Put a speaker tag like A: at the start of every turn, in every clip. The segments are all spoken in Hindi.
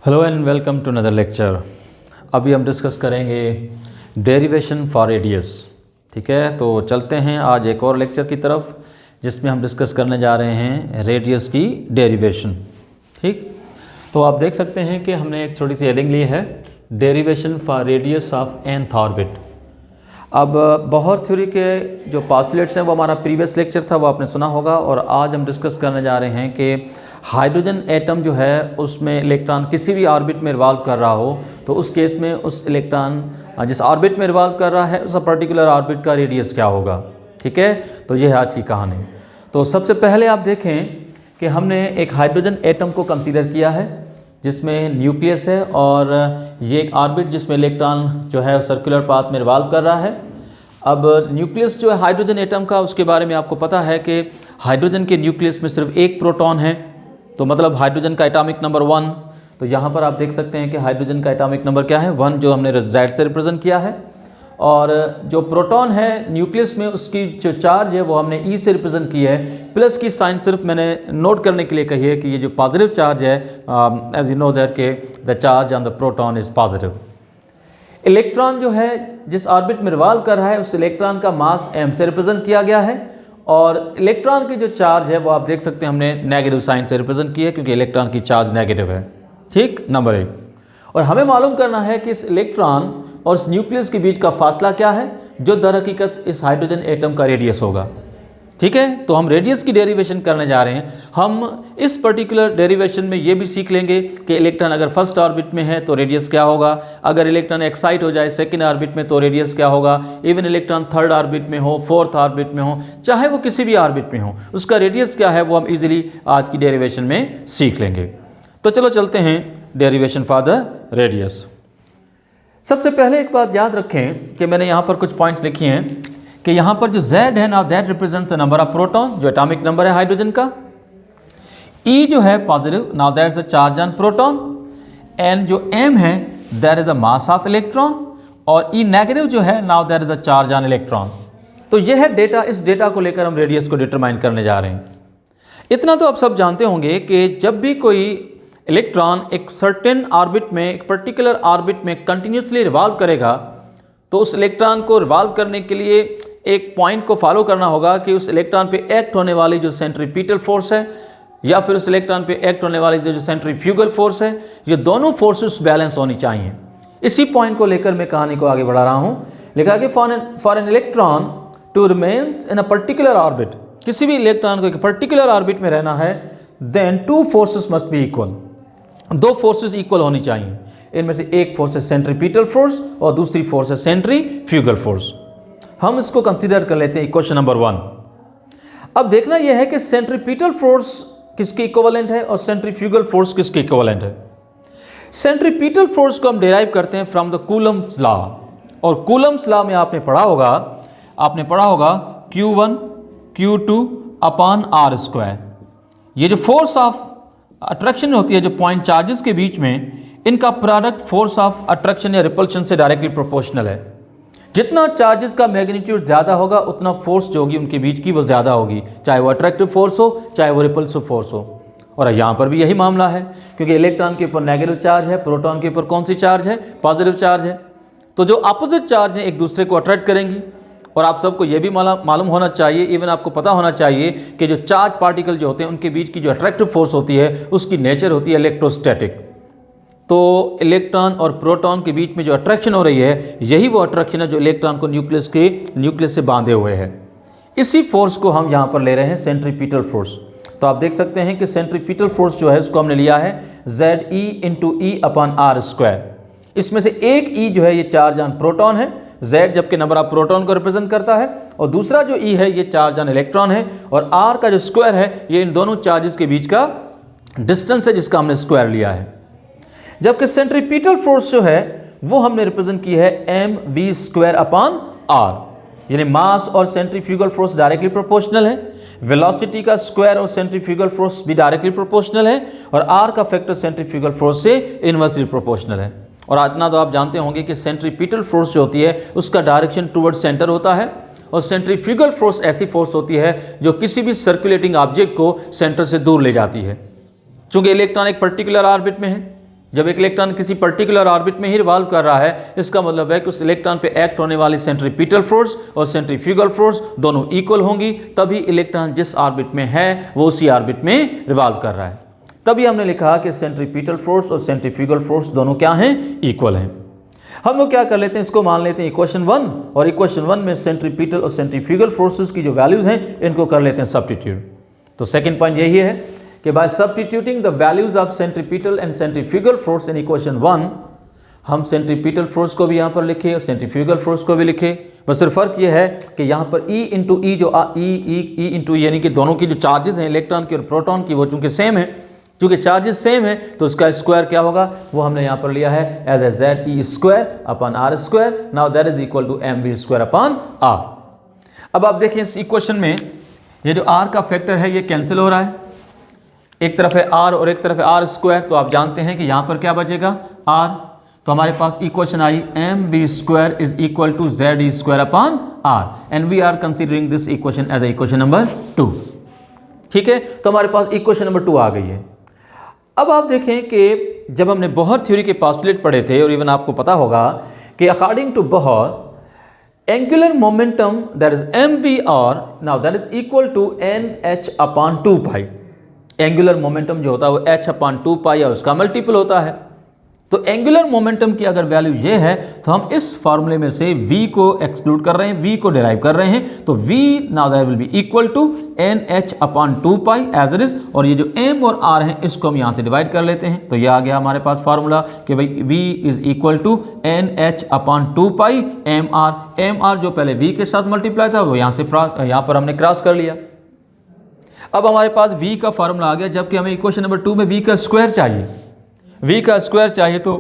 A: Hello and welcome to another lecture. अभी हम डिस्कस करेंगे डेरिवेशन फॉर रेडियस। ठीक है, तो चलते हैं आज एक और लेक्चर की तरफ जिसमें हम डिस्कस करने जा रहे हैं रेडियस की डेरिवेशन। ठीक, तो आप देख सकते हैं कि हमने एक छोटी सी हेडिंग ली है, derivation for radius of nth orbit. अब बोहर थ्योरी के जो पास्टुलेट्स हैं वो हमारा प्रीवियस लेक्चर था, वो आपने सुना होगा। और आज हम डिस्कस करने जा रहे हैं कि हाइड्रोजन एटम जो है उसमें इलेक्ट्रॉन किसी भी ऑर्बिट में रिवॉल्व कर रहा हो तो उस केस में उस इलेक्ट्रॉन जिस ऑर्बिट में रिवॉल्व कर रहा है उस पर्टिकुलर ऑर्बिट का रेडियस क्या होगा। ठीक है, तो ये है आज की कहानी। तो सबसे पहले आप देखें कि हमने एक हाइड्रोजन एटम को कंसीडर किया है जिसमें न्यूक्लियस है और ये एक ऑर्बिट जिसमें इलेक्ट्रॉन जो है सर्कुलर पाथ में रिवॉल्व कर रहा है। अब न्यूक्लियस जो है हाइड्रोजन एटम का, उसके बारे में आपको पता है कि हाइड्रोजन के न्यूक्लियस में सिर्फ एक प्रोटॉन है, तो मतलब हाइड्रोजन का एटॉमिक नंबर 1। तो यहाँ पर आप देख सकते हैं कि हाइड्रोजन का एटॉमिक नंबर क्या है, 1, जो हमने Z से रिप्रेजेंट किया है। और जो प्रोटॉन है न्यूक्लियस में उसकी जो चार्ज है वो हमने E से रिप्रेजेंट की है। प्लस की साइन सिर्फ मैंने नोट करने के लिए कही है कि ये जो पॉजिटिव चार्ज है, एज यू नो दैट के the charge on the proton is positive. Electron जो है जिस ऑर्बिट में रिवॉल्व कर रहा है उस इलेक्ट्रॉन का मास m से रिप्रेजेंट किया गया है। और इलेक्ट्रॉन की जो चार्ज है वो आप देख सकते हैं हमने नेगेटिव साइन से रिप्रेजेंट की है क्योंकि इलेक्ट्रॉन की चार्ज नेगेटिव है। ठीक, नंबर 1। और हमें मालूम करना है कि इस इलेक्ट्रॉन और इस न्यूक्लियस के बीच का फासला क्या है, जो दर हकीकत इस हाइड्रोजन एटम का रेडियस होगा। ठीक है, तो हम रेडियस की डेरिवेशन करने जा रहे हैं। हम इस पर्टिकुलर डेरिवेशन में ये भी सीख लेंगे कि इलेक्ट्रॉन अगर फर्स्ट ऑर्बिट में है तो रेडियस क्या होगा, अगर इलेक्ट्रॉन एक्साइट हो जाए सेकंड ऑर्बिट में तो रेडियस क्या होगा, इवन इलेक्ट्रॉन थर्ड ऑर्बिट में हो, फोर्थ ऑर्बिट में हो, चाहे वो किसी भी ऑर्बिट में हो, उसका रेडियस क्या है वो हम इजीली आज की डेरिवेशन में सीख लेंगे। तो चलो चलते हैं डेरिवेशन फॉर द रेडियस। सबसे पहले एक बात याद रखें कि मैंने यहाँ पर कुछ पॉइंट्स लिखी हैं कि यहाँ पर जो Z है ना, that represent the number of proton, जो एटॉमिक नंबर है हाइड्रोजन का। E जो है positive, now that is the charge on proton. And जो M है that is the mass of electron. और E नेगेटिव जो है, now that is the charge on electron. तो यह है डेटा। इस डेटा को लेकर हम रेडियस को डिटरमाइन करने जा रहे हैं। इतना तो आप सब जानते होंगे कि जब भी कोई इलेक्ट्रॉन एक सर्टेन ऑर्बिट में, एक पर्टिकुलर ऑर्बिट में कंटिन्यूसली रिवॉल्व करेगा तो उस इलेक्ट्रॉन को रिवॉल्व करने के लिए एक पॉइंट को फॉलो करना होगा कि उस इलेक्ट्रॉन पे एक्ट होने वाली जो सेंट्रीपिटल फोर्स है या फिर उस इलेक्ट्रॉन पे एक्ट होने वाली जो सेंट्रीफ्यूगल फोर्स है, ये दोनों फोर्सेस बैलेंस होनी चाहिए। इसी पॉइंट को लेकर मैं कहानी को आगे बढ़ा रहा हूँ। लिखा कि for an electron to remain in a particular orbit, किसी भी इलेक्ट्रॉन को एक पर्टिकुलर ऑर्बिट में रहना है, then two forces must be equal, दो फोर्सेस इक्वल होनी चाहिए। इनमें से एक फोर्स है सेंट्रीपिटल फोर्स और दूसरी फोर्स है सेंट्रीफ्यूगल फोर्स। हम इसको कंसीडर कर लेते हैं क्वेश्चन नंबर 1। अब देखना यह है कि सेंट्रीपिटल फोर्स किसके इक्विवेलेंट है और सेंट्रीफ्यूगल फोर्स किसके इक्विवेलेंट है। सेंट्रीपिटल फोर्स को हम डिराइव करते हैं फ्रॉम द कूलम्स लॉ। और कूलम्स लॉ में आपने पढ़ा होगा Q1 Q2 अपॉन R²। ये जो फोर्स ऑफ अट्रैक्शन होती है, जो पॉइंट चार्जेस के बीच में, इनका प्रोडक्ट फोर्स ऑफ अट्रैक्शन या रिपल्शन से डायरेक्टली प्रोपोर्शनल है। जितना चार्जेस का मैग्नीट्यूड ज़्यादा होगा उतना फोर्स जो होगी उनके बीच की वो ज़्यादा होगी, चाहे वो अट्रैक्टिव फोर्स हो चाहे वो रिपल्सिव फोर्स हो। और यहाँ पर भी यही मामला है क्योंकि इलेक्ट्रॉन के ऊपर नेगेटिव चार्ज है, प्रोटॉन के ऊपर कौन सी चार्ज है, पॉजिटिव चार्ज है। तो जो अपोजिट चार्ज हैं एक दूसरे को अट्रैक्ट करेंगी। और आप सबको ये भी मालूम होना चाहिए, इवन आपको पता होना चाहिए कि जो चार्ज पार्टिकल जो होते हैं उनके बीच की जो अट्रैक्टिव फोर्स होती है उसकी नेचर होती है इलेक्ट्रोस्टैटिक। तो इलेक्ट्रॉन और प्रोटॉन के बीच में जो अट्रैक्शन हो रही है यही वो अट्रैक्शन है जो इलेक्ट्रॉन को न्यूक्लियस से बांधे हुए है। इसी फोर्स को हम यहाँ पर ले रहे हैं सेंट्रीपिटल फोर्स। तो आप देख सकते हैं कि सेंट्रीपिटल फोर्स जो है उसको हमने लिया है ZE × E अपॉन R²। इसमें से एक E जो है ये चार्ज ऑन प्रोटॉन है, Z जबकि नंबर ऑफ प्रोटॉन को रिप्रेजेंट करता है, और दूसरा जो E है ये चार्ज ऑन इलेक्ट्रॉन है, और R का जो स्क्वायर है ये इन दोनों चार्जेस के बीच का डिस्टेंस है जिसका हमने स्क्वायर लिया है। जबकि सेंट्रीपिटल फोर्स जो है वो हमने रिप्रेजेंट की है mv² अपॉन R, यानी मास और सेंट्रीफ्यूगल फोर्स डायरेक्टली प्रोपोर्शनल है, वेलोसिटी का स्क्वायर और सेंट्रीफ्यूगल फोर्स भी डायरेक्टली प्रोपोर्शनल है, और R का फैक्टर सेंट्रीफ्यूगल फोर्स से इनवर्सली प्रोपोर्शनल है। और इतना तो आप जानते होंगे कि सेंट्रीपिटल फोर्स जो होती है उसका डायरेक्शन टुवर्ड सेंटर होता है, और सेंट्रीफ्यूगल फोर्स ऐसी फोर्स होती है जो किसी भी सर्कुलेटिंग ऑब्जेक्ट को सेंटर से दूर ले जाती है। चूंकि इलेक्ट्रॉन एक पर्टिकुलर ऑर्बिट में है जब एक इलेक्ट्रॉन किसी पर्टिकुलर ऑर्बिट में ही रिवॉल्व कर रहा है, इसका मतलब है कि उस इलेक्ट्रॉन पे एक्ट होने वाली सेंट्रीपिटल फोर्स और सेंट्रीफ्यूगल फोर्स दोनों इक्वल होंगी, तभी इलेक्ट्रॉन जिस ऑर्बिट में है वो उसी ऑर्बिट में रिवॉल्व कर रहा है। तभी हमने लिखा कि सेंट्रीपिटल फोर्स और सेंट्रीफ्यूगल फोर्स दोनों क्या हैं, इक्वल हैं। हम लोग क्या कर लेते हैं, इसको मान लेते हैं इक्वेशन 1, और इक्वेशन 1 में सेंट्रीपिटल और सेंट्रीफ्यूगल फोर्सेस की जो वैल्यूज हैं इनको कर लेते हैं सब्स्टिट्यूट। तो सेकंड पॉइंट यही है कि bye substituting the values of centripetal and centrifugal force in equation 1, हम सेंट्रीपिटल फोर्स को भी यहाँ पर लिखे और सेंट्रीफ्यूगल फोर्स को भी लिखे। बस सिर्फ फर्क ये है कि यहाँ पर E इंटू ई जो ई इंटू यानी कि दोनों की जो चार्जेस हैं इलेक्ट्रॉन की और प्रोटॉन की वो चूंकि सेम है, चूंकि चार्जेस सेम है तो उसका स्क्वायर क्या होगा, वो हमने यहाँ पर लिया है as a ZE square upon R square. Now that is equal to mv square upon R। अब आप देखिए इस इक्वेशन में ये जो R का फैक्टर है ये कैंसिल हो रहा है, एक तरफ है R और एक तरफ है R स्क्वायर, तो आप जानते हैं कि यहाँ पर क्या बचेगा R, तो हमारे पास equation I mv square is equal to ZE square upon R and we are considering this equation as equation number 2। ठीक है, तो हमारे पास इक्वेशन नंबर 2 आ गई है। अब आप देखें कि जब हमने बोहर थ्योरी के पोस्टुलेट पढ़े थे, और इवन आपको पता होगा कि according to Bohr angular momentum that is mvr, now that is equal to nh upon 2 pi. Angular momentum जो होता है वो h अपॉन 2 पाई या उसका मल्टीपल होता है। तो एंगुलर मोमेंटम की अगर वैल्यू ये है तो हम इस फॉर्मूले में से v को एक्सक्लूड कर रहे हैं, v को डिराइव कर रहे हैं, तो v now that will be equal to nh upon 2 pi as it is, और ये जो m और r हैं इसको हम यहाँ से डिवाइड कर लेते हैं। तो ये आ गया हमारे पास फार्मूला कि भाई v is equal to nh upon 2 pi mr जो पहले v के साथ मल्टीप्लाई था वो यहाँ पर हमने क्रॉस कर लिया। अब हमारे पास v का फार्मूला आ गया, जबकि हमें इक्वेशन नंबर 2 में v का स्क्वायर चाहिए। v का स्क्वायर चाहिए तो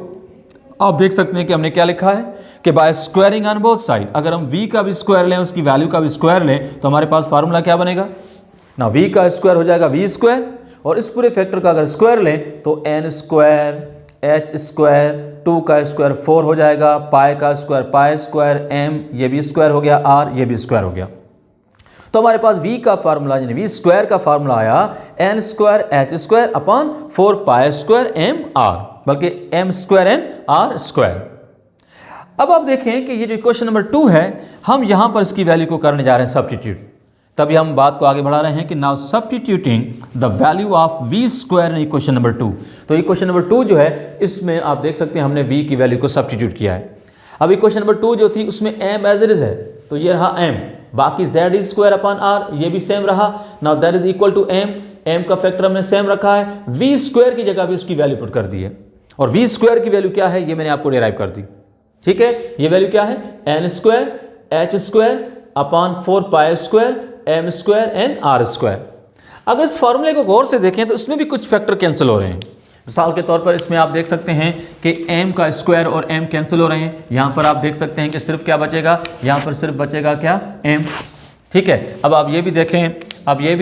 A: आप देख सकते हैं कि हमने क्या लिखा है कि by squaring on both side, अगर हम v का भी स्क्वायर लें उसकी वैल्यू का भी स्क्वायर लें तो हमारे पास फार्मूला क्या बनेगा ना, v का स्क्वायर हो जाएगा v स्क्वायर, और इस पूरे फैक्टर का अगर स्क्वायर लें तो n स्क्वायर h स्क्वायर 2 का स्क्वायर 4 हो जाएगा, पाई का स्क्वायर पाई स्क्वायर, m ये भी स्क्वायर हो गया, r ये भी स्क्वायर हो गया। तो हमारे पास v का फार्मूला यानी v स्क्वायर का फार्मूला आया n square h square upon 4 pi square m r, बल्कि m square n r square. अब आप देखें कि ये जो इक्वेशन नंबर 2 है हम यहाँ पर इसकी वैल्यू को करने जा रहे हैं सब्स्टिट्यूट। तभी हम बात को आगे बढ़ा रहे हैं कि now substituting the value of v square in equation number 2। तो इक्वेशन नंबर 2 जो है इसमें आप देख सकते हैं हमने v की वैल्यू को सब्स्टिट्यूट किया है। अब इक्वेशन नंबर 2 जो थी उसमें m एज इट इज है, तो ये रहा m, बाकी ZE स्क्वायर अपॉन R ये भी सेम रहा। Now that is equal to m का फैक्टर हमने सेम रखा है, v स्क्वायर की जगह भी उसकी वैल्यू पुट कर दी है, और v स्क्वायर की वैल्यू क्या है ये मैंने आपको डिराइव कर दी। ठीक है, ये वैल्यू क्या है n square h square upon 4 pi square m square n r square. अगर इस फॉर्मूले को गौर से देखें तो इसमें भी कुछ फैक्टर कैंसिल हो रहे हैं। मिसाल के तौर पर इसमें आप देख सकते हैं कि m का स्क्वायर और m कैंसिल हो रहे हैं। यहाँ पर आप देख सकते हैं कि सिर्फ क्या बचेगा, यहाँ पर सिर्फ बचेगा क्या m। ठीक है, अब आप ये भी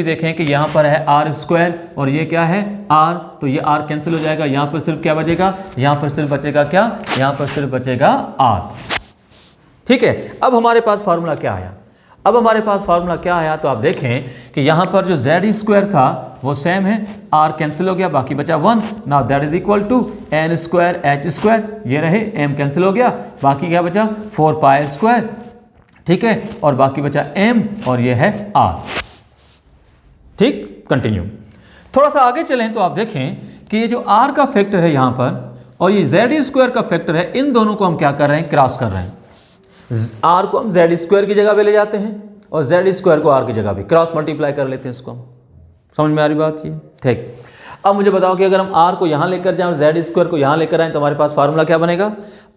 A: देखें कि यहाँ पर है r स्क्वायर और ये क्या है r, तो ये r कैंसिल हो जाएगा, यहाँ पर सिर्फ क्या बचेगा, यहाँ पर सिर्फ बचेगा क्या, यहाँ पर सिर्फ बचेगा r। ठीक है, अब हमारे पास फार्मूला क्या आया, तो आप देखें कि यहाँ पर जो ZE स्क्वायर था वो सेम है, r कैंसिल हो गया, बाकी बचा 1। Now that is equal to n square h square, ये रहे m कैंसिल हो गया, बाकी क्या बचा 4 पाई स्क्वायर। ठीक है, और बाकी बचा m और ये है r। ठीक, कंटिन्यू। थोड़ा सा आगे चलें तो आप देखें कि ये जो r का फैक्टर है यहाँ पर और ये ZE स्क्वायर का फैक्टर है, इन दोनों को हम क्या कर रहे हैं, क्रॉस कर रहे हैं। r को हम ZE स्क्वायर की जगह पे ले जाते हैं और ZE स्क्वायर को r की जगह पे क्रॉस मल्टीप्लाई कर लेते हैं इसको हम। समझ में आ रही बात ये? ठीक, अब मुझे बताओ कि अगर हम r को यहाँ लेकर जाएं और ZE स्क्वायर को यहाँ लेकर आएं तो हमारे पास फार्मूला क्या बनेगा,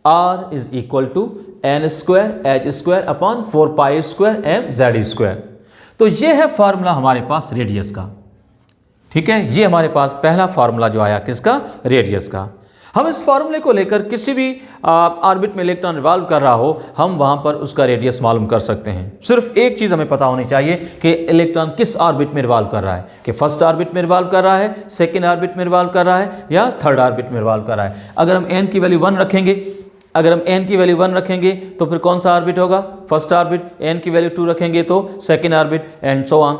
A: r is equal to n square h square upon 4 pi square m ZE square. तो ये है फार्मूला हमारे पास रेडियस का। ठीक है, ये हमारे पास पहला फार्मूला जो आया किसका, रेडियस का। हम इस फार्मूले को लेकर किसी भी ऑर्बिट में इलेक्ट्रॉन रिवॉल्व कर रहा हो हम वहां पर उसका रेडियस मालूम कर सकते हैं। सिर्फ एक चीज़ हमें पता होनी चाहिए कि इलेक्ट्रॉन किस ऑर्बिट में रिवॉल्व कर रहा है, कि फर्स्ट ऑर्बिट में रिवॉल्व कर रहा है, सेकेंड ऑर्बिट में रिवॉल्व कर रहा है या थर्ड ऑर्बिट में रिवॉल्व कर रहा है। अगर हम n की वैल्यू 1 रखेंगे, तो फिर कौन सा ऑर्बिट होगा, फर्स्ट ऑर्बिट। n की वैल्यू 2 रखेंगे तो second orbit and so on.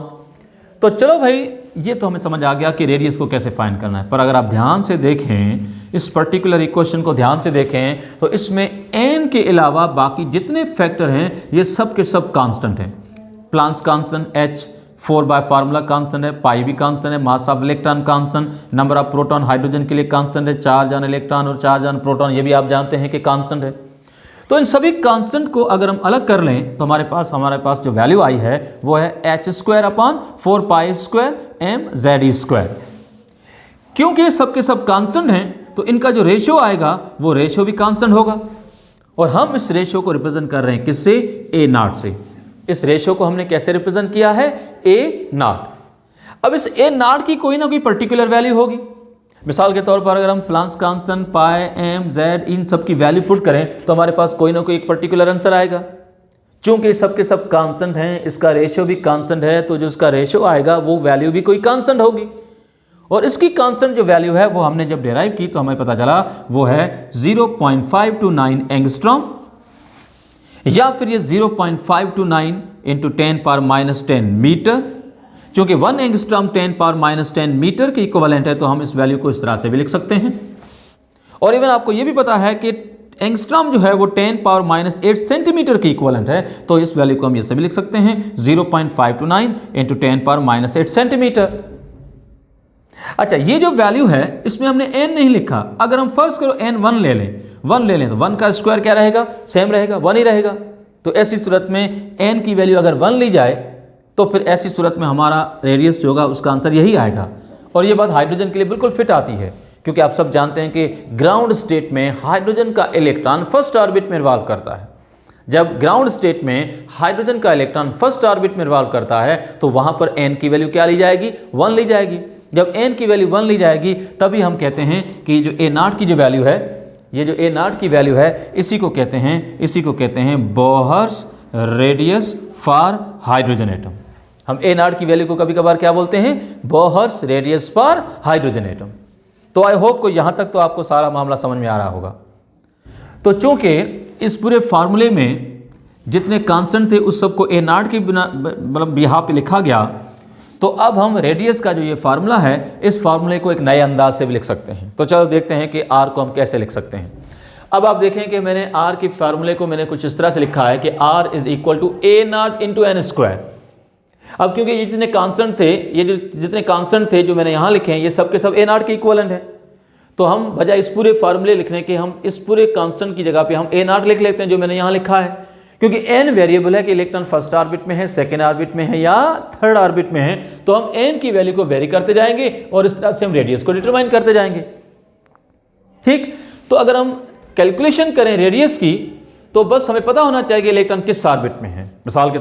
A: तो चलो भाई, ये तो हमें समझ आ गया कि रेडियस को कैसे फाइंड करना है। पर अगर आप ध्यान से देखें इस पर्टिकुलर इक्वेशन को ध्यान से देखें तो इसमें n के अलावा बाकी जितने फैक्टर हैं ये सब के सब कांस्टेंट हैं। Planck's constant h, 4 bye formula constant है, पाई भी कांस्टेंट है, mass of electron constant, number of proton hydrogen के लिए कांस्टेंट है, चार्ज ऑन इलेक्ट्रॉन और चार्ज ऑन प्रोटॉन ये भी आप जानते हैं कि कांस्टेंट है। तो इन सभी कांस्टेंट को अगर हम अलग कर लें तो हमारे पास जो वैल्यू आई है वो है h²/4πr²mze²। क्योंकि सब के सब कांस्टेंट हैं तो इनका जो रेशियो आएगा वो रेशियो भी कांस्टेंट होगा, और हम इस रेशियो को रिप्रेजेंट कर रहे हैं किससे? a0 से। इस रेशियो को हमने कैसे रिप्रेजेंट किया है? a0। अब इस a0 की कोई ना कोई पर्टिकुलर वैल्यू होगी। मिसाल के तौर पर अगर हम प्लांक्स कांस्टेंट, पाई, एम, जेड इन सब की वैल्यू पुट करें तो हमारे पास कोई ना कोई एक पर्टिकुलर आंसर आएगा। चूंकि सब के सब कांस्टेंट हैं, इसका रेशियो भी कांस्टेंट है, तो जो इसका रेशियो आएगा वो वैल्यू भी कोई कांस्टेंट होगी। और इसकी कांस्टेंट जो वैल्यू है वो हमने जब डिराइव की तो हमें पता चला वो है 0.529 एंगस्ट्रॉम, या फिर ये 0.529 इंटू 10⁻⁻10 मीटर। क्योंकि 1 एंगस्ट्रॉम 10⁻⁻10 मीटर के इक्विवेलेंट है तो हम इस वैल्यू को इस तरह से भी लिख सकते हैं। और इवन आपको ये भी पता है कि एंगस्ट्रॉम जो है वो 10⁻⁸ सेंटीमीटर के इक्विवेलेंट है, तो इस वैल्यू को हम ऐसे भी लिख सकते हैं 0.529 इंटू 10⁻⁸ सेंटीमीटर। अच्छा, ये जो वैल्यू है इसमें हमने n नहीं लिखा। अगर हम फर्स्ट करो n 1 ले लें तो 1 का स्क्वायर क्या रहेगा? सेम रहेगा, 1 ही रहेगा। तो ऐसी सूरत में n की वैल्यू अगर 1 ली जाए तो फिर ऐसी सूरत में हमारा रेडियस जो होगा उसका आंसर यही आएगा। और ये बात हाइड्रोजन के लिए बिल्कुल फिट आती है, क्योंकि आप सब जानते हैं कि ग्राउंड स्टेट में हाइड्रोजन का इलेक्ट्रॉन फर्स्ट ऑर्बिट में रिवॉल्व करता है। जब ग्राउंड स्टेट में हाइड्रोजन का इलेक्ट्रॉन फर्स्ट ऑर्बिट में रिवॉल्व करता है तो वहां पर n की वैल्यू क्या ली जाएगी? 1 ली जाएगी। जब n की वैल्यू 1 ली जाएगी तभी हम कहते हैं कि जो a0 की जो वैल्यू है, ये जो a0 की वैल्यू है इसी को कहते हैं Bohr's radius for hydrogen atom. हम a0 की वैल्यू को कभी कभार क्या बोलते हैं? Bohr's radius for hydrogen atom. तो आई होप को यहां तक तो आपको सारा मामला समझ में आ रहा होगा। तो चूंकि इस पूरे फार्मूले में जितने कांस्टेंट थे उस सबको a0 के बिना मतलब यहाँ पे लिखा गया, तो अब हम रेडियस का जो ये फार्मूला है इस फार्मूले को एक नए अंदाज से भी लिख सकते हैं। तो चलो देखते हैं कि r को हम कैसे लिख सकते हैं। अब आप देखें कि मैंने r के फार्मूले को मैंने कुछ इस तरह से लिखा है कि r is equal to a0 into n square. अब क्योंकि ये जितने कांस्टेंट थे जो मैंने यहाँ लिखे हैं ये सब के सब a0 के इक्वलेंट है, तो हम बजाय इस पूरे फार्मूले लिखने के हम इस पूरे कांस्टेंट की जगह पे हम a0 लिख लेते हैं जो मैंने यहाँ लिखा है। क्योंकि n वेरिएबल है कि इलेक्ट्रॉन फर्स्ट ऑर्बिट में है, सेकेंड ऑर्बिट में है या थर्ड ऑर्बिट में है, तो हम n की वैल्यू को वेरी करते जाएंगे और इस तरह से हम रेडियस को डिटरमाइन करते जाएंगे। ठीक, तो अगर हम कैलकुलेशन करें रेडियस की तो बस हमें पता होना चाहिए कि इलेक्ट्रॉन किस ऑर्बिट में है। मिसाल के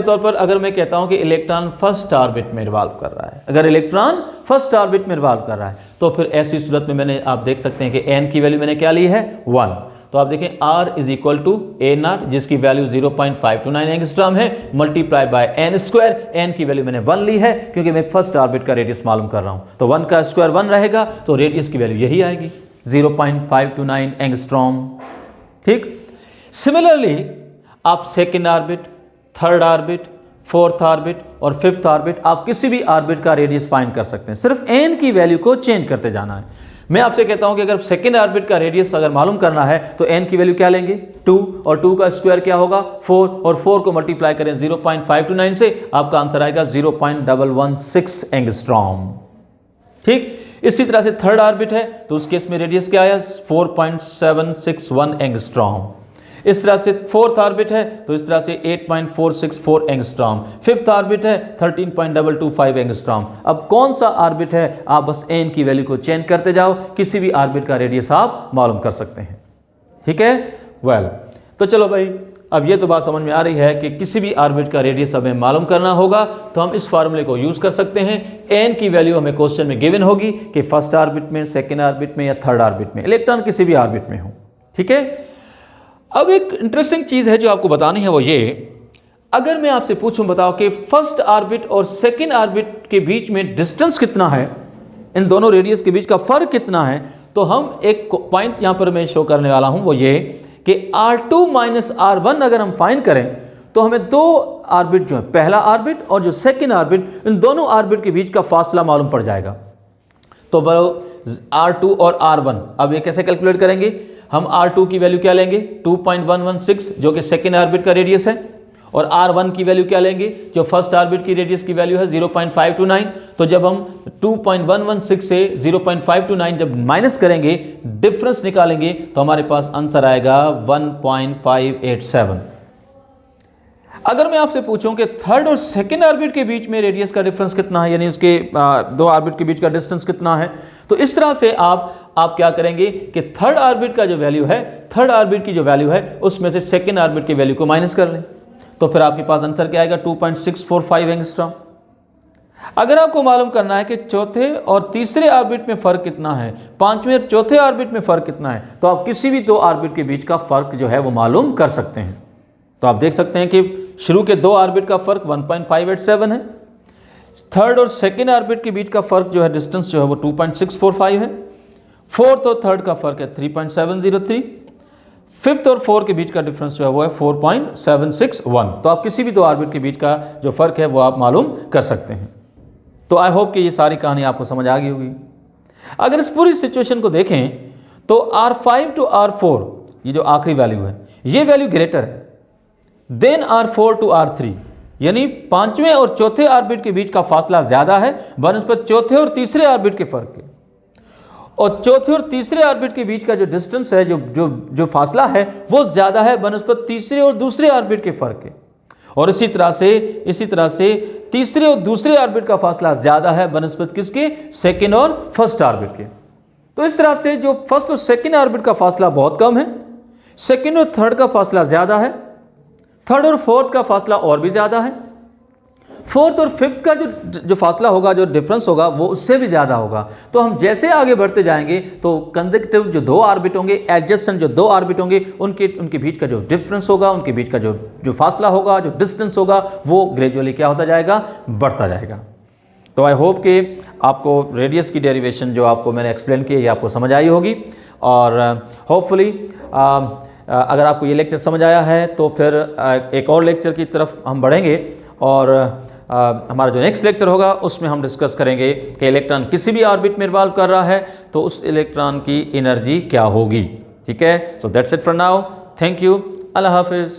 A: तौर पर अगर मैं कहता हूं कि इलेक्ट्रॉन फर्स्ट ऑर्बिट में रिवॉल्व कर रहा है, अगर इलेक्ट्रॉन फर्स्ट ऑर्बिट में रिवॉल्व कर रहा है तो फिर ऐसी सूरत में आप देख सकते हैं कि n की वैल्यू मैंने क्या ली है? 1। तो आप देखें r is equal to a0 जिसकी वैल्यू 0.529 एंगस्ट्रॉम है multiply by n square. n की वैल्यू मैंने 1 ली है क्योंकि मैं फर्स्ट ऑर्बिट का रेडियस मालूम कर रहा हूं, तो 1 का स्क्वायर 1 रहेगा तो रेडियस की वैल्यू यही आएगी 0.529 एंगस्ट्रॉम। ठीक, सिमिलरली आप second orbit, third orbit, fourth orbit और फिफ्थ ऑर्बिट, आप किसी भी ऑर्बिट का रेडियस फाइंड कर सकते हैं। सिर्फ n की वैल्यू को चेंज करते जाना है। मैं आपसे कहता हूं कि अगर सेकेंड ऑर्बिट का रेडियस अगर मालूम करना है तो n की वैल्यू क्या लेंगे? 2, और 2 का स्क्वायर क्या होगा? 4, और 4 को मल्टीप्लाई करें 0.529 से, आपका आंसर आएगा 0.116 एंगस्ट्रॉम। ठीक, इसी तरह से थर्ड ऑर्बिट है तो उस केस में रेडियस क्या आया? 4.761 एंगस्ट्रॉम। इस तरह से फोर्थ ऑर्बिट है तो इस तरह से 8.464 एंगस्ट्रॉम। फिफ्थ ऑर्बिट है 13.225 एंगस्ट्रॉम। अब कौन सा ऑर्बिट है आप बस n की वैल्यू को चेंज करते जाओ, किसी भी ऑर्बिट का रेडियस आप मालूम कर सकते हैं। ठीक है, वेल तो चलो भाई, अब ये तो बात समझ में आ रही है कि किसी भी ऑर्बिट का रेडियस हमें मालूम करना होगा तो हम इस फार्मूले को यूज कर सकते हैं। n की वैल्यू हमें क्वेश्चन में गिवन होगी कि फर्स्ट ऑर्बिट में, सेकेंड ऑर्बिट में या थर्ड ऑर्बिट में, इलेक्ट्रॉन किसी भी ऑर्बिट में हो। ठीक है, अब एक इंटरेस्टिंग चीज है जो आपको बतानी है वो ये, अगर मैं आपसे पूछूं बताओ कि फर्स्ट ऑर्बिट और सेकेंड ऑर्बिट के बीच में डिस्टेंस कितना है, इन दोनों रेडियस के बीच का फर्क कितना है, तो हम एक पॉइंट यहां पर मैं शो करने वाला हूं वो ये कि R2 माइनस R1 अगर हम फाइंड करें तो हमें दो ऑर्बिट जो है, पहला ऑर्बिट और जो सेकेंड ऑर्बिट, इन दोनों ऑर्बिट के बीच का फासला मालूम पड़ जाएगा। तो R2 और R1। अब ये कैसे कैलकुलेट करेंगे? हम R2 की वैल्यू क्या लेंगे? 2.116 जो कि सेकेंड ऑर्बिट का रेडियस है, और R1 की वैल्यू क्या लेंगे? जो फर्स्ट ऑर्बिट की रेडियस की वैल्यू है 0.529। तो जब हम 2.116 से 0.529 जब माइनस करेंगे, डिफरेंस निकालेंगे, तो हमारे पास आंसर आएगा 1.587। अगर मैं आपसे पूछूं कि थर्ड और सेकेंड ऑर्बिट के बीच में रेडियस का डिफरेंस कितना है, यानी उसके दो ऑर्बिट के बीच का डिस्टेंस कितना है, तो इस तरह से आप क्या करेंगे कि थर्ड ऑर्बिट का जो वैल्यू है, थर्ड ऑर्बिट की जो वैल्यू है उसमें से सेकेंड ऑर्बिट की वैल्यू को माइनस कर लें, तो फिर आपके पास आंसर क्या आएगा? 2.645 एंगस्ट्रॉम। अगर आपको मालूम करना है कि चौथे और तीसरे ऑर्बिट में फर्क कितना है, पांचवें और चौथे ऑर्बिट में फर्क कितना है, तो आप किसी भी दो ऑर्बिट के बीच का फर्क जो है वो मालूम कर सकते हैं। तो आप देख सकते हैं कि शुरू के दो ऑर्बिट का फर्क 1.587 है, थर्ड और सेकेंड ऑर्बिट के बीच का फर्क जो है डिस्टेंस जो है वो 2.645 है, फोर्थ और थर्ड का फर्क है 3.703, फिफ्थ और फोर्थ के बीच का डिफरेंस जो है वो है 4.761। तो आप किसी भी दो ऑर्बिट के बीच का जो फर्क है वो आप मालूम कर सकते हैं। तो आई होप कि ये सारी कहानी आपको समझ आ गई होगी। अगर इस पूरी सिचुएशन को देखें तो R5 टू R4 ये जो आखिरी वैल्यू है, ये वैल्यू ग्रेटर है देन R4 टू R3, यानी पांचवें और चौथे ऑर्बिट के बीच का फासला ज्यादा है बनस्पत चौथे और तीसरे ऑर्बिट के फर्क के, और चौथे और तीसरे ऑर्बिट के बीच का जो डिस्टेंस है, जो फासला है वो ज्यादा है बनस्पत तीसरे और दूसरे ऑर्बिट के फर्क के, और इसी तरह से तीसरे और दूसरे ऑर्बिट का फासला ज्यादा है बनस्पत किसके? सेकेंड और फर्स्ट ऑर्बिट के। तो इस तरह से जो फर्स्ट और सेकेंड ऑर्बिट का फासला बहुत कम है, सेकेंड और थर्ड का फासला ज्यादा है, थर्ड और फोर्थ का फासला और भी ज्यादा है, फोर्थ और फिफ्थ का जो फासला होगा, जो डिफरेंस होगा वो उससे भी ज़्यादा होगा। तो हम जैसे आगे बढ़ते जाएंगे तो कंसेक्यूटिव जो दो ऑर्बिट होंगे, एडजेसेंट जो दो ऑर्बिट होंगे, उनके बीच का जो डिफरेंस होगा, उनके बीच का जो फासला होगा, जो डिस्टेंस होगा, वो ग्रेजुअली क्या होता जाएगा? बढ़ता जाएगा। तो आई होप कि आपको रेडियस की डेरिवेशन जो आपको मैंने एक्सप्लेन की ये आपको समझ आई होगी, और होपफुली अगर आपको ये लेक्चर समझ आया है तो फिर एक और लेक्चर की तरफ हम बढ़ेंगे, और हमारा जो नेक्स्ट लेक्चर होगा उसमें हम डिस्कस करेंगे कि इलेक्ट्रॉन किसी भी ऑर्बिट में रिवॉल्व कर रहा है तो उस इलेक्ट्रॉन की एनर्जी क्या होगी। ठीक है, so that's it for now, thank you, अल्लाह हाफिज़।